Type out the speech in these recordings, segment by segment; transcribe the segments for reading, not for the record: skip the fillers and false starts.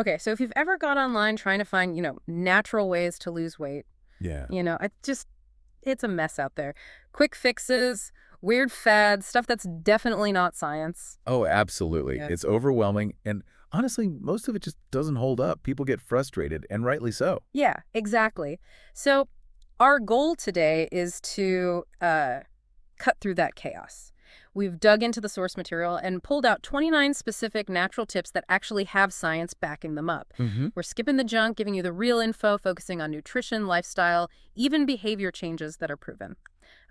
Okay, so if you've ever gone online trying to find, natural ways to lose weight, Yeah. it's a mess out there. Quick fixes, weird fads, stuff that's definitely not science. Oh, absolutely. Yeah. It's overwhelming, and honestly, most of it just doesn't hold up. People get frustrated, and rightly so. Yeah, exactly. So our goal today is to cut through that chaos. We've dug into the source material and pulled out 29 specific natural tips that actually have science backing them up. Hmm. We're skipping the junk, giving you the real info, focusing on nutrition, lifestyle, even behavior changes that are proven.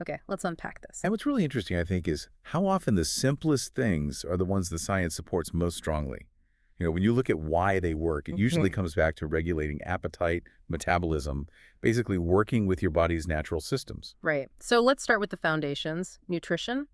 Okay, let's unpack this. And what's really interesting, I think, is how often the simplest things are the ones the science supports most strongly. When you look at why they work, it usually Mhm. comes back to regulating appetite, metabolism, basically working with your body's natural systems. Right. So let's start with the foundations. Nutrition.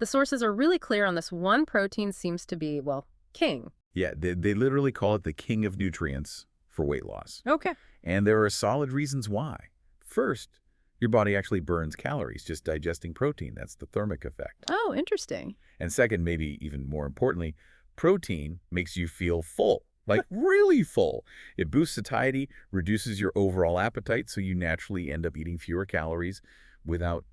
The sources are really clear on this. One protein seems to be, well, king. Yeah, they literally call it the king of nutrients for weight loss. Okay. And there are solid reasons why. First, your body actually burns calories just digesting protein. That's the thermic effect. Oh, interesting. And second, maybe even more importantly, protein makes you feel full, like really full. It boosts satiety, reduces your overall appetite, so you naturally end up eating fewer calories without,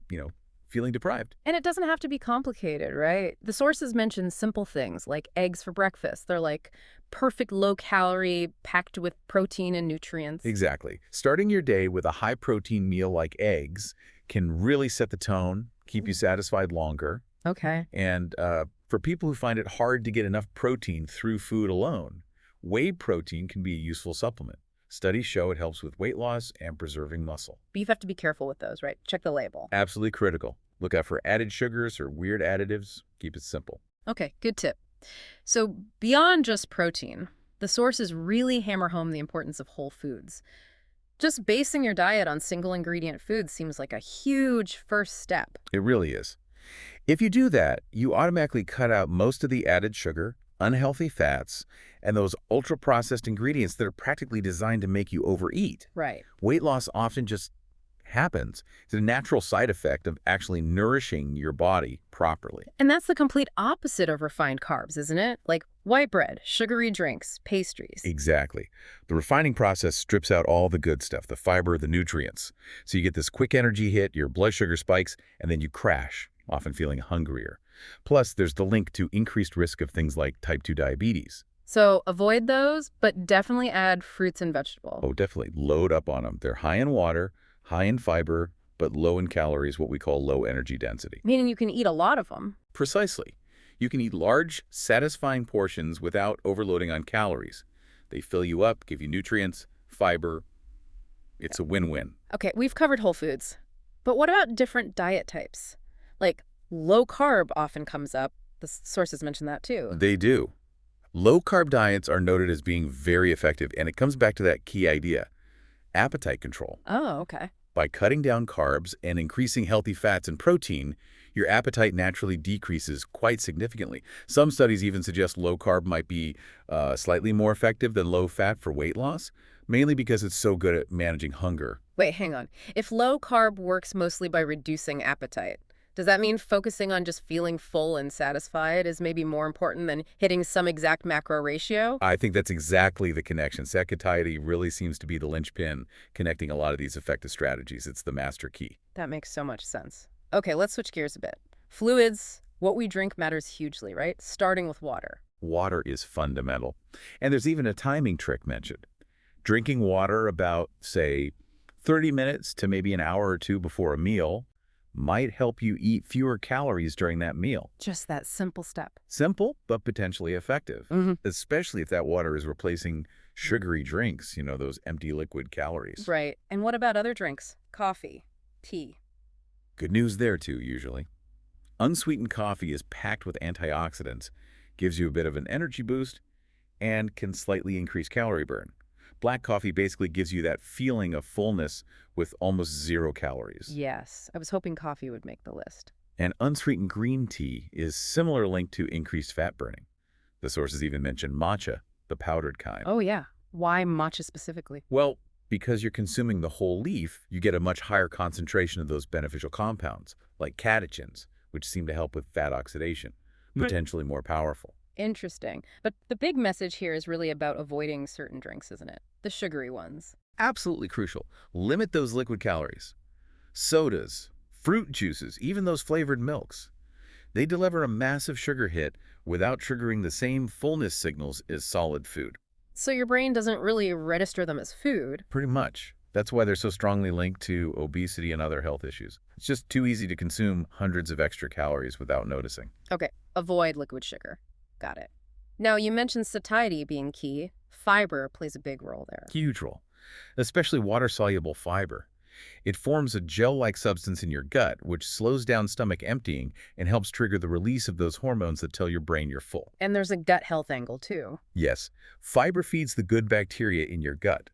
you know, feeling deprived. And it doesn't have to be complicated, right? The sources mention simple things like eggs for breakfast. They're like perfect low calorie, packed with protein and nutrients. Exactly. Starting your day with a high-protein meal like eggs can really set the tone, keep you satisfied longer. Okay. And for people who find it hard to get enough protein through food alone, whey protein can be a useful supplement. Studies show it helps with weight loss and preserving muscle. But you have to be careful with those, right? Check the label. Absolutely critical. Look out for added sugars or weird additives. Keep it simple. Okay, good tip. So beyond just protein, the sources really hammer home the importance of whole foods. Just basing your diet on single ingredient foods seems like a huge first step. It really is. If you do that, you automatically cut out most of the added sugar, unhealthy fats, and those ultra-processed ingredients that are practically designed to make you overeat. Right. Weight loss often just happens. It's a natural side effect of actually nourishing your body properly. And that's the complete opposite of refined carbs, isn't it? Like white bread, sugary drinks, pastries. Exactly. The refining process strips out all the good stuff, the fiber, the nutrients. So you get this quick energy hit, your blood sugar spikes, and then you crash, often feeling hungrier. Plus, there's the link to increased risk of things like type 2 diabetes. So avoid those, but definitely add fruits and vegetables. Oh, definitely. Load up on them. They're high in water, high in fiber, but low in calories, what we call low energy density. Meaning you can eat a lot of them. Precisely. You can eat large, satisfying portions without overloading on calories. They fill you up, give you nutrients, fiber. It's a win-win. Okay, we've covered whole foods. But what about different diet types? Like low carb often comes up. The sources mention that too. They do. Low-carb diets are noted as being very effective, and it comes back to that key idea, appetite control. Oh, okay. By cutting down carbs and increasing healthy fats and protein, your appetite naturally decreases quite significantly. Some studies even suggest low-carb might be slightly more effective than low-fat for weight loss, mainly because it's so good at managing hunger. Wait, hang on. If low carb works mostly by reducing appetite, does that mean focusing on just feeling full and satisfied is maybe more important than hitting some exact macro ratio? I think that's exactly the connection. Satiety really seems to be the linchpin connecting a lot of these effective strategies. It's the master key. That makes so much sense. Okay, let's switch gears a bit. Fluids, what we drink matters hugely, right? Starting with water. Water is fundamental. And there's even a timing trick mentioned. Drinking water about, say, 30 minutes to maybe an hour or two before a meal might help you eat fewer calories during that meal. Just that simple step. Simple, but potentially effective, Mm-hmm. especially if that water is replacing sugary drinks, those empty liquid calories. Right. And what about other drinks? Coffee, tea. Good news there, too, usually. Unsweetened coffee is packed with antioxidants, gives you a bit of an energy boost, and can slightly increase calorie burn. Black coffee basically gives you that feeling of fullness with almost 0 calories. Yes, I was hoping coffee would make the list. And unsweetened green tea is similar linked to increased fat burning. The sources even mention matcha, the powdered kind. Oh, yeah. Why matcha specifically? Well, because you're consuming the whole leaf, you get a much higher concentration of those beneficial compounds, like catechins, which seem to help with fat oxidation, Right. potentially more powerful. Interesting. But the big message here is really about avoiding certain drinks, isn't it? The sugary ones. Absolutely crucial. Limit those liquid calories. Sodas, fruit juices, even those flavored milks. They deliver a massive sugar hit without triggering the same fullness signals as solid food. So your brain doesn't really register them as food. Pretty much. That's why they're so strongly linked to obesity and other health issues. It's just too easy to consume hundreds of extra calories without noticing. Okay, avoid liquid sugar. Got it. Now, you mentioned satiety being key. Fiber plays a big role there. Huge role, especially water-soluble fiber. It forms a gel-like substance in your gut, which slows down stomach emptying and helps trigger the release of those hormones that tell your brain you're full. And there's a gut health angle, too. Yes, fiber feeds the good bacteria in your gut,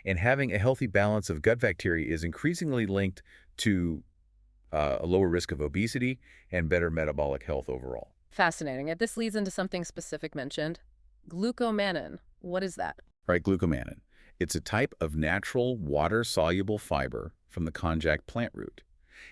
and having a healthy balance of gut bacteria is increasingly linked to a lower risk of obesity and better metabolic health overall. Fascinating. And this leads into something specific mentioned. Glucomannan. What is that? Right, glucomannan. It's a type of natural water-soluble fiber from the konjac plant root.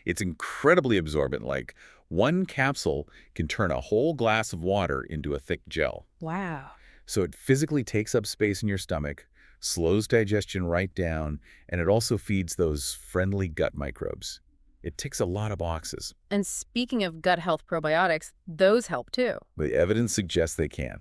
It's incredibly absorbent, like one capsule can turn a whole glass of water into a thick gel. Wow. So it physically takes up space in your stomach, slows digestion right down, and it also feeds those friendly gut microbes. It ticks a lot of boxes. And speaking of gut health probiotics, those help too. The evidence suggests they can.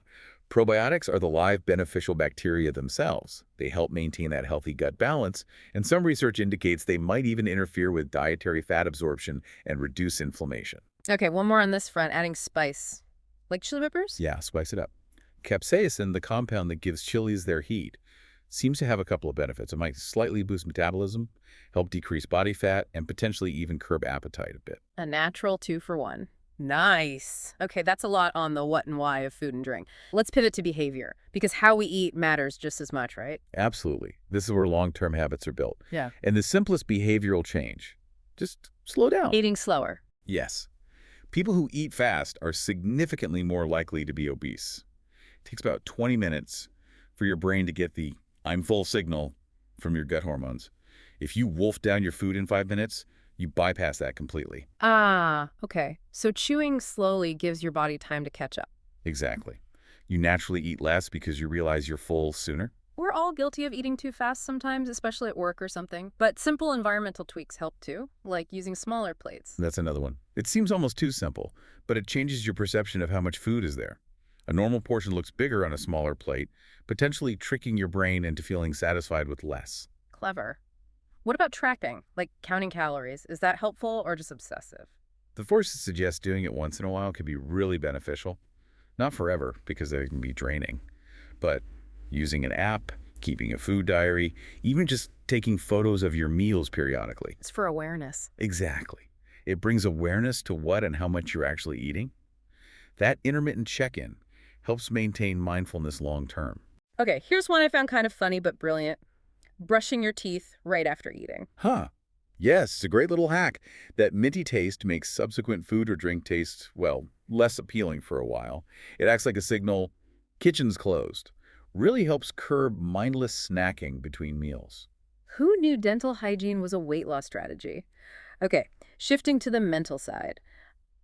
Probiotics are the live beneficial bacteria themselves. They help maintain that healthy gut balance, and some research indicates they might even interfere with dietary fat absorption and reduce inflammation. Okay, one more on this front, adding spice. Like chili peppers? Yeah, spice it up. Capsaicin, the compound that gives chilies their heat, seems to have a couple of benefits. It might slightly boost metabolism, help decrease body fat, and potentially even curb appetite a bit. A natural 2-for-1. Nice. Okay, that's a lot on the what and why of food and drink. Let's pivot to behavior, because how we eat matters just as much, right? Absolutely. This is where long-term habits are built. Yeah. And the simplest behavioral change, just slow down. Eating slower. Yes. People who eat fast are significantly more likely to be obese. It takes about 20 minutes for your brain to get the "I'm full" signal from your gut hormones. If you wolf down your food in 5 minutes, you bypass that completely. Ah, okay. So chewing slowly gives your body time to catch up. Exactly. You naturally eat less because you realize you're full sooner. We're all guilty of eating too fast sometimes, especially at work or something. But simple environmental tweaks help too, like using smaller plates. That's another one. It seems almost too simple, but it changes your perception of how much food is there. A normal portion looks bigger on a smaller plate, potentially tricking your brain into feeling satisfied with less. Clever. What about tracking, like counting calories? Is that helpful or just obsessive? The forces suggest doing it once in a while can be really beneficial. Not forever, because they can be draining. But using an app, keeping a food diary, even just taking photos of your meals periodically. It's for awareness. Exactly. It brings awareness to what and how much you're actually eating. That intermittent check-in helps maintain mindfulness long term. Okay, here's one I found kind of funny but brilliant. Brushing your teeth right after eating. Huh. Yes, it's a great little hack. That minty taste makes subsequent food or drink taste, well, less appealing for a while. It acts like a signal, kitchen's closed. Really helps curb mindless snacking between meals. Who knew dental hygiene was a weight loss strategy? Okay, shifting to the mental side.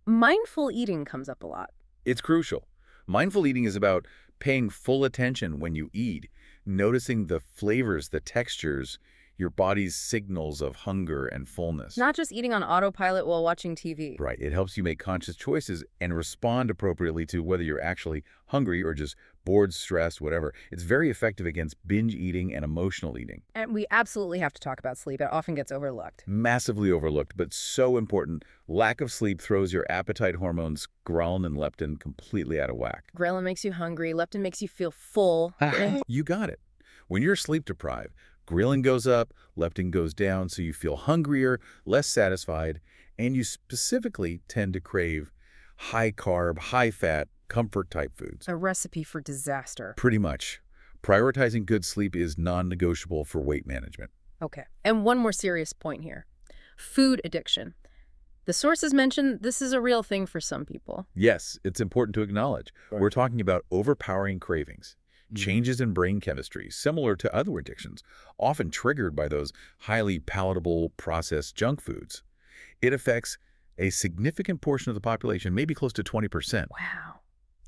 Mindful eating comes up a lot. It's crucial. Mindful eating is about paying full attention when you eat, noticing the flavors, the textures, your body's signals of hunger and fullness. Not just eating on autopilot while watching TV. Right. It helps you make conscious choices and respond appropriately to whether you're actually hungry or just bored, stressed, whatever. It's very effective against binge eating and emotional eating. And we absolutely have to talk about sleep. It often gets overlooked. Massively overlooked, but so important. Lack of sleep throws your appetite hormones, ghrelin and leptin, completely out of whack. Ghrelin makes you hungry. Leptin makes you feel full. You got it. When you're sleep deprived, ghrelin goes up, leptin goes down, so you feel hungrier, less satisfied, and you specifically tend to crave high-carb, high-fat, comfort-type foods. A recipe for disaster. Pretty much. Prioritizing good sleep is non-negotiable for weight management. Okay. And one more serious point here. Food addiction. The sources mention this is a real thing for some people. Yes, it's important to acknowledge. Right. We're talking about overpowering cravings, changes in brain chemistry, similar to other addictions, often triggered by those highly palatable processed junk foods. It affects a significant portion of the population, maybe close to 20%. Wow.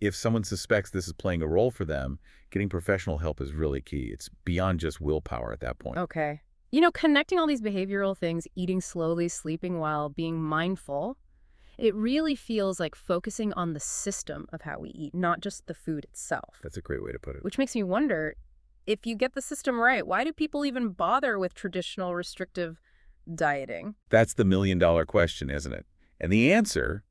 If someone suspects this is playing a role for them, getting professional help is really key. It's beyond just willpower at that point. Okay. Connecting all these behavioral things, eating slowly, sleeping well, being mindful, it really feels like focusing on the system of how we eat, not just the food itself. That's a great way to put it. Which makes me wonder, if you get the system right, why do people even bother with traditional restrictive dieting? That's the million-dollar question, isn't it? And the answer,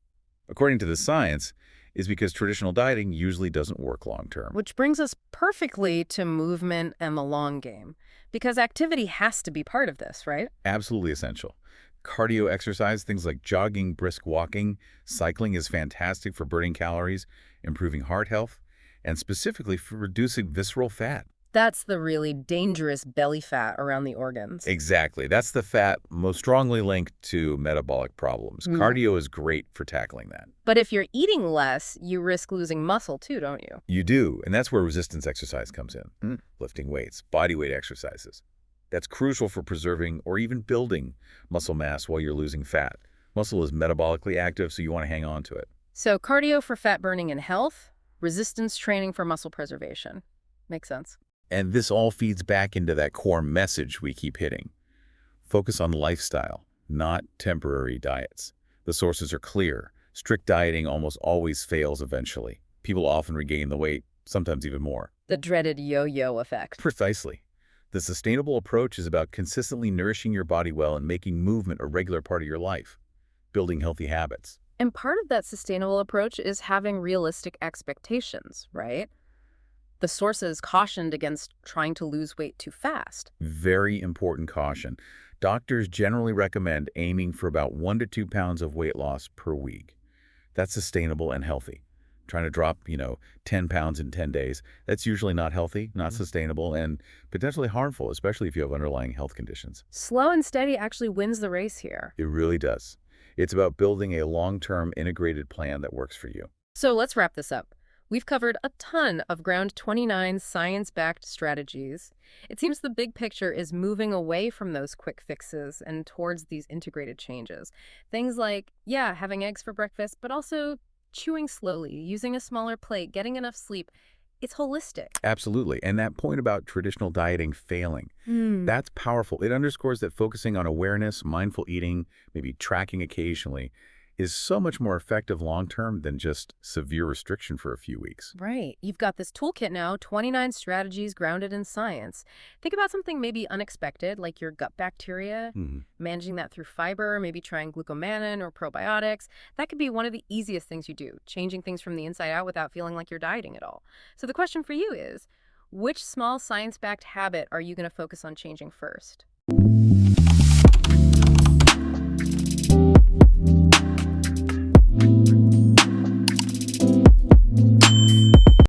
according to the science, is because traditional dieting usually doesn't work long-term. Which brings us perfectly to movement and the long game. Because activity has to be part of this, right? Absolutely essential. Cardio exercise, things like jogging, brisk walking, cycling is fantastic for burning calories, improving heart health, and specifically for reducing visceral fat. That's the really dangerous belly fat around the organs. Exactly. That's the fat most strongly linked to metabolic problems. Cardio is great for tackling that. But if you're eating less, you risk losing muscle too, don't you? You do, and that's where resistance exercise comes in. Lifting weights, body weight exercises. That's crucial for preserving or even building muscle mass while you're losing fat. Muscle is metabolically active, so you want to hang on to it. So cardio for fat burning and health, resistance training for muscle preservation. Makes sense. And this all feeds back into that core message we keep hitting. Focus on lifestyle, not temporary diets. The sources are clear. Strict dieting almost always fails eventually. People often regain the weight, sometimes even more. The dreaded yo-yo effect. Precisely. The sustainable approach is about consistently nourishing your body well and making movement a regular part of your life, building healthy habits. And part of that sustainable approach is having realistic expectations, right? The sources cautioned against trying to lose weight too fast. Very important caution. Doctors generally recommend aiming for about 1 to 2 pounds of weight loss per week. That's sustainable and healthy. Trying to drop, 10 pounds in 10 days, that's usually not healthy, not sustainable, and potentially harmful, especially if you have underlying health conditions. Slow and steady actually wins the race here. It really does. It's about building a long-term integrated plan that works for you. So let's wrap this up. We've covered a ton of Ground 29 science-backed strategies. It seems the big picture is moving away from those quick fixes and towards these integrated changes. Things like, having eggs for breakfast, but also chewing slowly, using a smaller plate, getting enough sleep. It's holistic. Absolutely. And that point about traditional dieting failing, that's powerful. It underscores that focusing on awareness, mindful eating, maybe tracking occasionally, is so much more effective long-term than just severe restriction for a few weeks. Right. You've got this toolkit now, 29 strategies grounded in science. Think about something maybe unexpected, like your gut bacteria, managing that through fiber, maybe trying glucomannan or probiotics. That could be one of the easiest things you do, changing things from the inside out without feeling like you're dieting at all. So the question for you is, which small science-backed habit are you going to focus on changing first?